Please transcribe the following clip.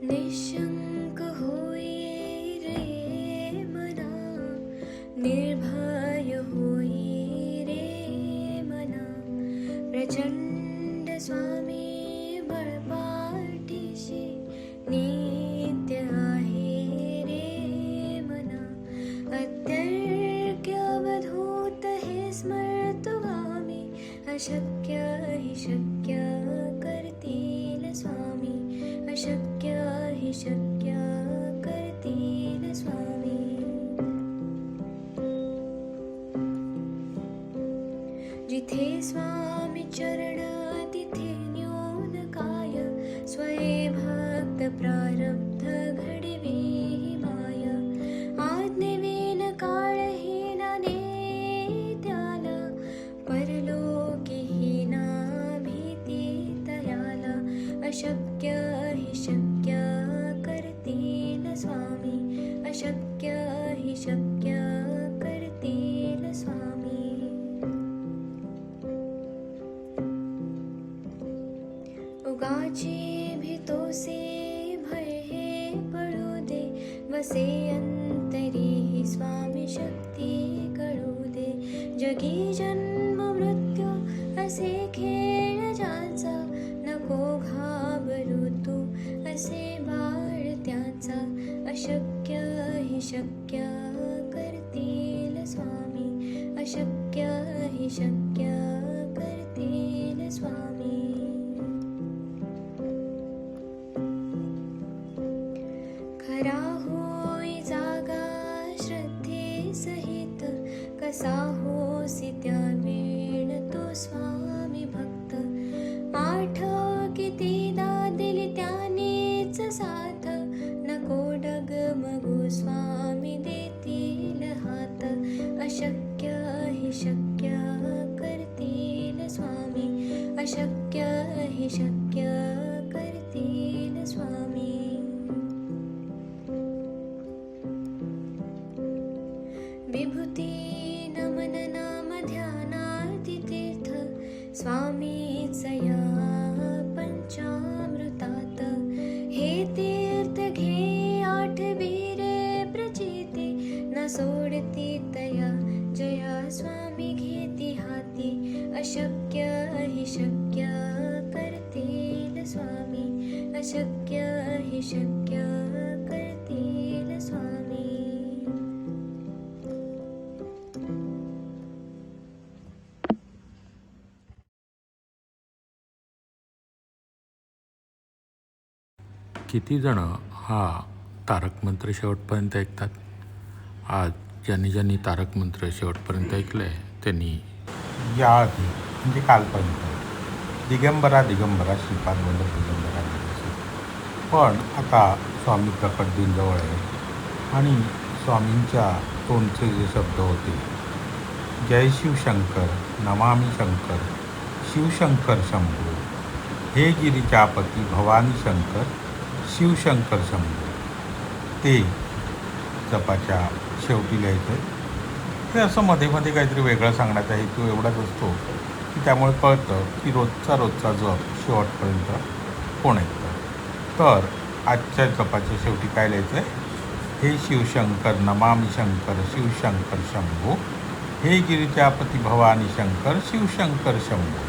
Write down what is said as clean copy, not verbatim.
निशंक होई रे मना, निर्भय होई रे मना, प्रचंड स्वामी बळपाठीशी नित्य आहे रे मना. अत्यर्क्य अवधूत हे स्मर्तुगामी, अशक्य हि शक्य करतील स्वामी, अशक्य हि शक्य करतील स्वामी. जिथे स्वामी चरण तिथे न्यून काय, स्वये भक्त प्रारब्ध घडवी माय. आज्ञेविन काळहीना नेत्याला, परलोकीहीना भीती तयाला. अशक्य हि शक्य करतील स्वामी, अशक्य हि शक्य करतील स्वामी. उगाची भीतोसे भय हे पळू दे, वसे अंतरी ही स्वामी शक्ती कळू दे. जगी जन्म मृत्यू असे खेळ ज्याचा, नको घाबरू तू असे बाळ त्याचा. अशक्य हि शक्य करतील स्वामी, अशक्य हि शक्य करतील स्वामी. खरा होई जागा श्रद्धे सहित, कसा होसी त्या वेळ तो स्वामी भक्त. आठव कितीदा दिली त्यानेच साथ, नको डगमगू स्वामी देतील हात. अशक्य हि शक्य करतील स्वामी, अशक्य हि शक्य करतील स्वामी. विभूती नमन नाम ध्यानार्ती तीर्थ, स्वामीच या पंचामृतात. हे तीर्थ घे आठवी रे प्रचिती, न सोडती तया जया स्वामी घेती हाती. अशक्य हि शक्य करतील स्वामी, अशक्य हि शक्य करतील स्वामी. किती जण हा तारक मंत्र शेवटपर्यंत ऐकतात? आज ज्यांनी ज्यांनी तारक मंत्र शेवटपर्यंत ऐकलं आहे त्यांनी याआधी म्हणजे कालपर्यंत दिगंबरा दिगंबरा श्रीपाद वल्लभ दिगंबरा लिहायचे. पण आता स्वामी प्रकट दिन जवळ आहे आणि स्वामींच्या तोंडचे जे शब्द होते, जय शिवशंकर, नमामि शंकर, शिवशंकर शंभो, हे गिरिजापती भवानी शंकर, शिवशंकर शंभो, ते जपाच्या शेवटी लिहायचं आहे. हे असं मध्ये मध्ये काहीतरी वेगळं सांगण्याचा हेतू एवढाच असतो की त्यामुळे कळतं की रोजचा जप शेवटपर्यंत कोण ऐकतं. तर आजच्या जपाच्या शेवटी काय लिहायचं आहे? हे शिवशंकर, नमामि शंकर, शिवशंकर शंभो, हे गिरिजापती भवानी शंकर, शिवशंकर शंभो.